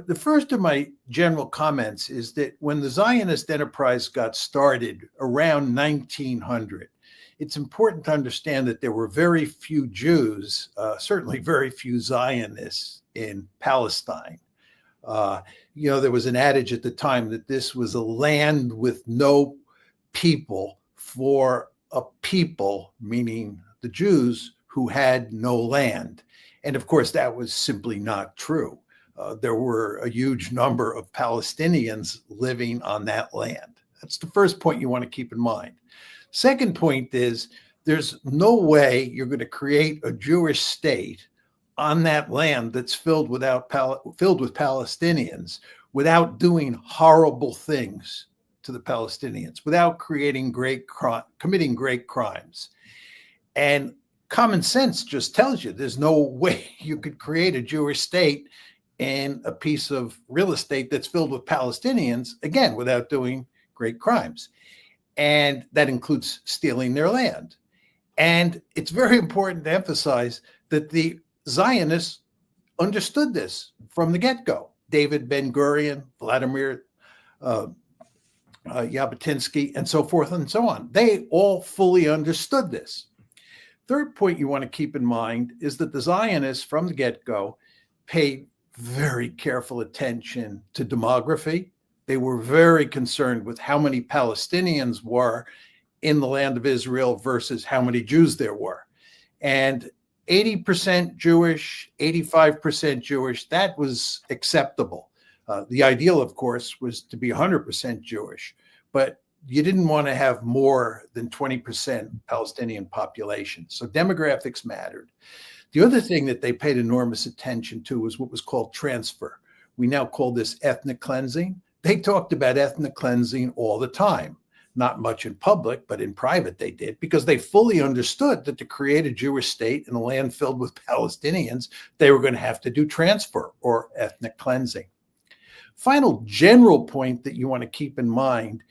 The first of my general comments is that when the Zionist enterprise got started around 1900, it's important to understand that there were very few Jews, certainly very few Zionists in Palestine. There was an adage at the time that this was a land with no people for a people, meaning the Jews who had no land. And of course, that was simply not true. There were a huge number of Palestinians living on that land. That's the first point you want to keep in mind. Second point is there's no way you're going to create a Jewish state on that land that's filled with Palestinians without doing horrible things to the Palestinians, without committing great crimes. And common sense just tells you there's no way you could create a Jewish state in a piece of real estate that's filled with Palestinians, again, without doing great crimes. And that includes stealing their land. And it's very important to emphasize that the Zionists understood this from the get-go. David Ben-Gurion, Vladimir Jabotinsky, and so forth and so on. They all fully understood this. Third point you want to keep in mind is that the Zionists from the get-go paid very careful attention to demography. They were very concerned with how many Palestinians were in the land of Israel versus how many Jews there were. And 80% Jewish, 85% Jewish, that was acceptable. The ideal, of course, was to be 100% Jewish, but you didn't want to have more than 20% Palestinian population. So demographics mattered. The other thing that they paid enormous attention to was what was called transfer. We now call this ethnic cleansing. They talked about ethnic cleansing all the time, not much in public, but in private they did, because they fully understood that to create a Jewish state in a land filled with Palestinians, they were going to have to do transfer or ethnic cleansing. Final general point that you want to keep in mind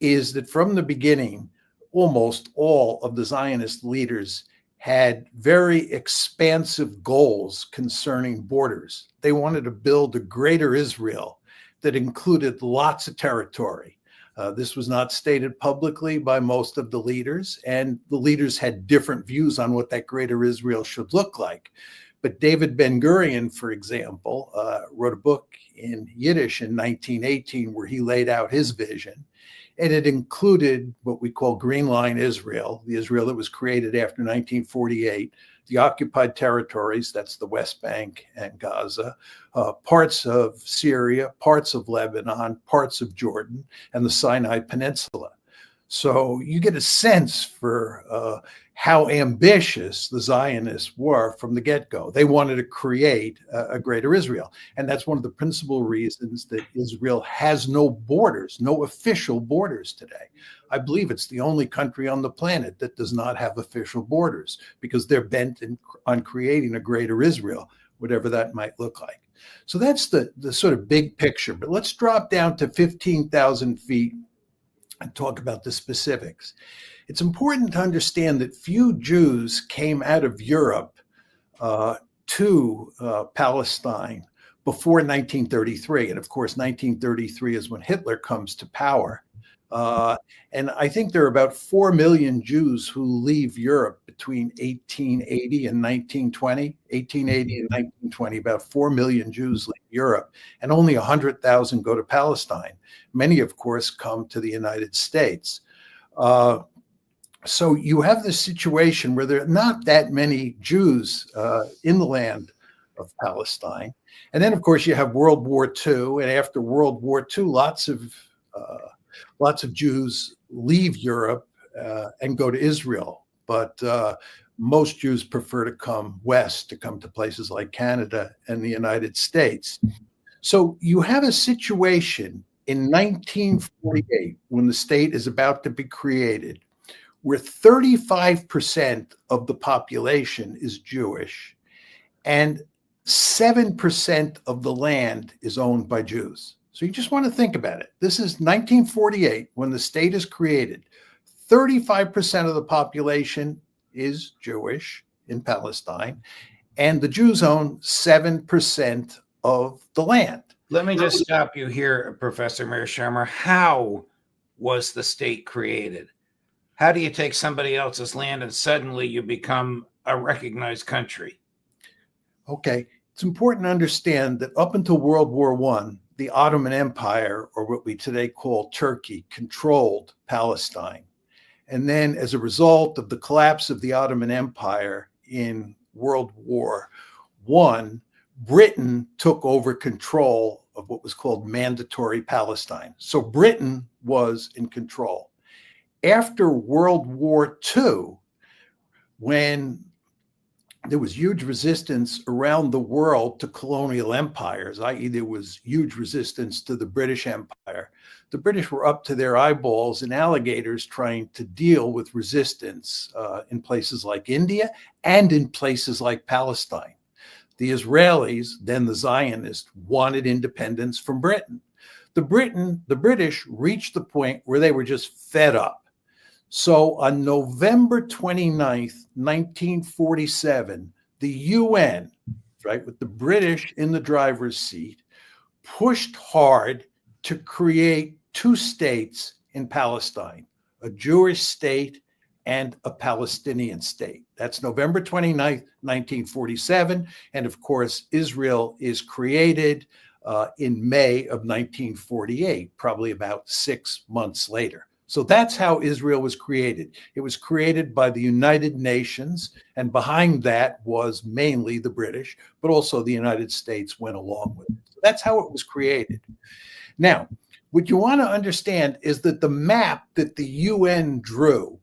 is that from the beginning, almost all of the Zionist leaders had very expansive goals concerning borders. They wanted to build a greater Israel that included lots of territory. This was not stated publicly by most of the leaders, and the leaders had different views on what that greater Israel should look like. But David Ben-Gurion, for example, wrote a book in Yiddish in 1918 where he laid out his vision. And it included what we call Green Line Israel, the Israel that was created after 1948, the occupied territories, that's the West Bank and Gaza, parts of Syria, parts of Lebanon, parts of Jordan, and the Sinai Peninsula. So you get a sense for how ambitious the Zionists were from the get-go. They wanted to create a greater Israel. And that's one of the principal reasons that Israel has no borders, no official borders today. I believe it's the only country on the planet that does not have official borders because they're bent on creating a greater Israel, whatever that might look like. So that's the sort of big picture. But let's drop down to 15,000 feet and talk about the specifics. It's important to understand that few Jews came out of Europe to Palestine before 1933. And of course, 1933 is when Hitler comes to power. And I think there are about 4 million Jews who leave Europe between 1880 and 1920. 1880 and 1920, about 4 million Jews leave Europe, and only 100,000 go to Palestine. Many, of course, come to the United States. So you have this situation where there are not that many Jews in the land of Palestine. And then, of course, you have World War II. And after World War II, lots of Jews leave Europe and go to Israel. But most Jews prefer to come west, to come to places like Canada and the United States. So you have a situation in 1948, when the state is about to be created, where 35% of the population is Jewish and 7% of the land is owned by Jews. So you just want to think about it. This is 1948 when the state is created. 35% of the population is Jewish in Palestine, and the Jews own 7% of the land. Let me just stop you here, Professor Mearsheimer. How was the state created? How do you take somebody else's land and suddenly you become a recognized country? Okay, it's important to understand that up until World War I, the Ottoman Empire, or what we today call Turkey, controlled Palestine. And then, as a result of the collapse of the Ottoman Empire in World War I, Britain took over control of what was called Mandatory Palestine. So Britain was in control. After World War II, when there was huge resistance around the world to colonial empires, i.e., there was huge resistance to the British Empire. The British were up to their eyeballs in alligators trying to deal with resistance in places like India and in places like Palestine. The Israelis, then the Zionists, wanted independence from Britain. The British reached the point where they were just fed up. So on November 29th, 1947, the UN, right, with the British in the driver's seat, pushed hard to create two states in Palestine, a Jewish state and a Palestinian state. That's November 29th, 1947. And of course, Israel is created in May of 1948, probably about 6 months later. So that's how Israel was created. It was created by the United Nations, and behind that was mainly the British, but also the United States went along with it. So that's how it was created. Now, what you want to understand is that the map that the UN drew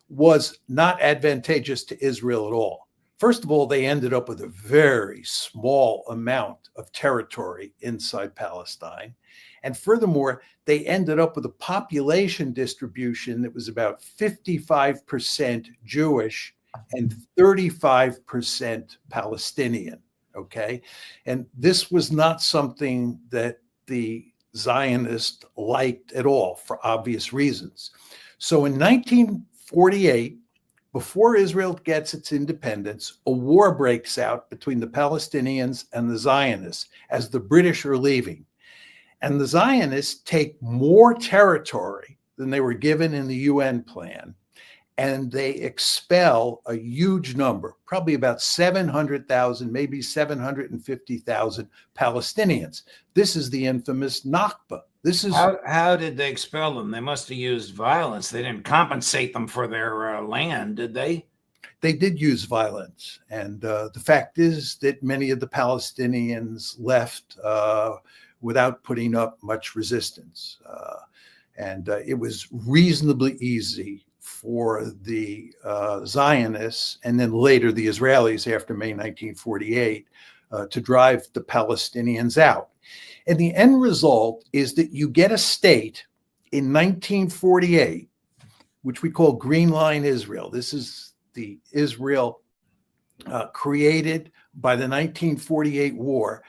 was not advantageous to Israel at all. First of all, they ended up with a very small amount of territory inside Palestine. And furthermore, they ended up with a population distribution that was about 55% Jewish and 35% Palestinian, okay? And this was not something that the Zionists liked at all for obvious reasons. So in 1948, before Israel gets its independence, a war breaks out between the Palestinians and the Zionists as the British are leaving. And the Zionists take more territory than they were given in the UN plan, and they expel a huge number, probably about 700,000, maybe 750,000 Palestinians. This is the infamous Nakba. This is how did they expel them? They must have used violence. They didn't compensate them for their land, did they? They did use violence. And the fact is that many of the Palestinians left without putting up much resistance. And it was reasonably easy for the Zionists and then later the Israelis after May 1948 to drive the Palestinians out. And the end result is that you get a state in 1948, which we call Green Line Israel. This is the Israel created by the 1948 war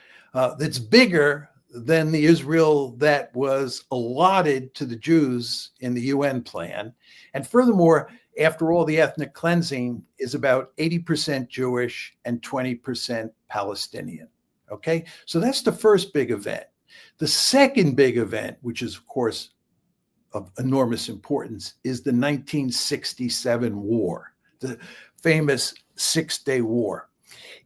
that's bigger than the Israel that was allotted to the Jews in the UN plan. And furthermore, after all, the ethnic cleansing is about 80% Jewish and 20% Palestinian. Okay, so that's the first big event. The second big event, which is, of course, of enormous importance, is the 1967 war, the famous Six-Day War.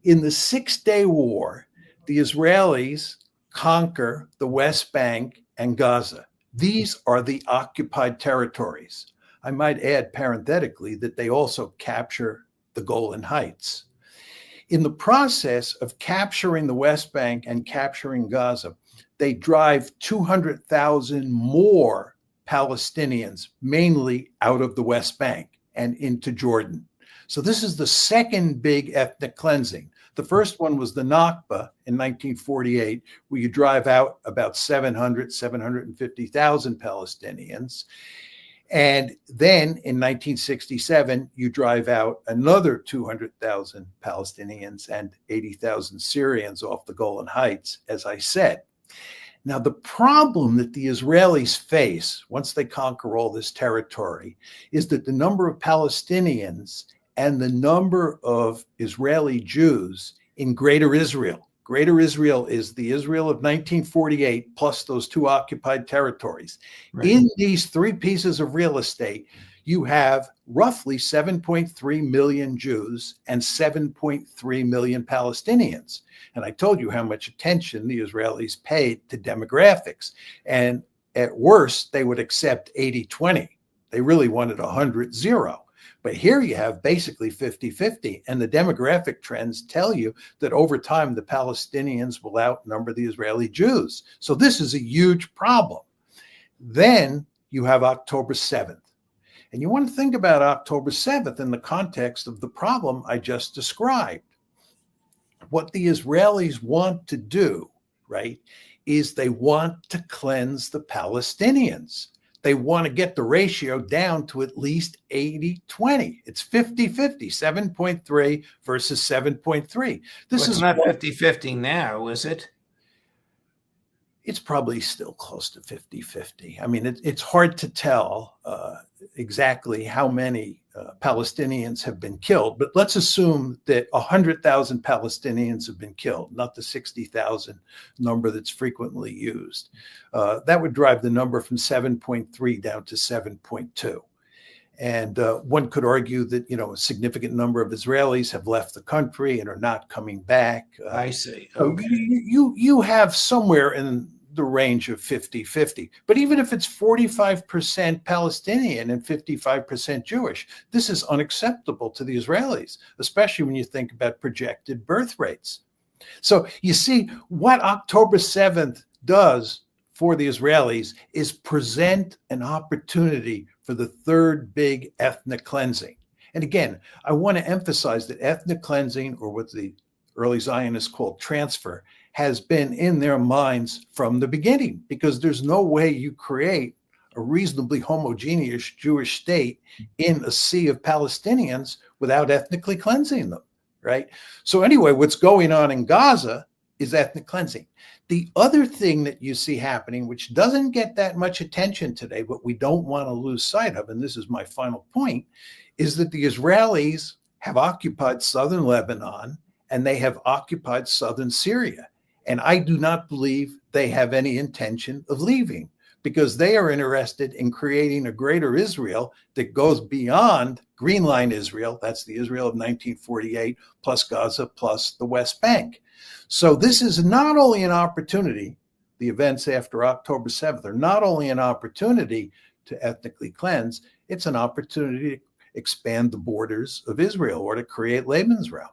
In the Six-Day War, the Israelis conquer the West Bank and Gaza. These are the occupied territories. I might add parenthetically that they also capture the Golan Heights. In the process of capturing the West Bank and capturing Gaza, they drive 200,000 more Palestinians, mainly out of the West Bank and into Jordan. So this is the second big ethnic cleansing. The first one was the Nakba in 1948, where you drive out about 750,000 Palestinians. And then in 1967, you drive out another 200,000 Palestinians and 80,000 Syrians off the Golan Heights, as I said. Now, the problem that the Israelis face once they conquer all this territory is that the number of Palestinians and the number of Israeli Jews in Greater Israel Greater Israel is the Israel of 1948 plus those 2 occupied territories. Right. In these 3 pieces of real estate, you have roughly 7.3 million Jews and 7.3 million Palestinians. And I told you how much attention the Israelis paid to demographics. And at worst, they would accept 80-20. They really wanted 100-0. But here you have basically 50-50. And the demographic trends tell you that over time, the Palestinians will outnumber the Israeli Jews. So this is a huge problem. Then you have October 7th. And you want to think about October 7th in the context of the problem I just described. What the Israelis want to do, right, is they want to cleanse the Palestinians. They want to get the ratio down to at least 80-20. It's 50-50, 7.3 versus 7.3. This is not 50-50 now, is it? It's probably still close to 50-50. I mean, it's hard to tell exactly how many Palestinians have been killed, but let's assume that 100,000 Palestinians have been killed, not the 60,000 number that's frequently used. That would drive the number from 7.3 down to 7.2. And one could argue that, a significant number of Israelis have left the country and are not coming back. I see. Okay. You have somewhere in the range of 50-50. But even if it's 45% Palestinian and 55% Jewish, this is unacceptable to the Israelis, especially when you think about projected birth rates. So you see, what October 7th does for the Israelis is present an opportunity for the third big ethnic cleansing. And again, I want to emphasize that ethnic cleansing, or what the early Zionists called transfer, has been in their minds from the beginning, because there's no way you create a reasonably homogeneous Jewish state in a sea of Palestinians without ethnically cleansing them, right? So anyway, what's going on in Gaza is ethnic cleansing. The other thing that you see happening, which doesn't get that much attention today, but we don't want to lose sight of, and this is my final point, is that the Israelis have occupied southern Lebanon and they have occupied southern Syria. And I do not believe they have any intention of leaving, because they are interested in creating a greater Israel that goes beyond Green Line Israel. That's the Israel of 1948, plus Gaza, plus the West Bank. So this is not only an opportunity, the events after October 7th are not only an opportunity to ethnically cleanse, it's an opportunity to expand the borders of Israel or to create Lebensraum.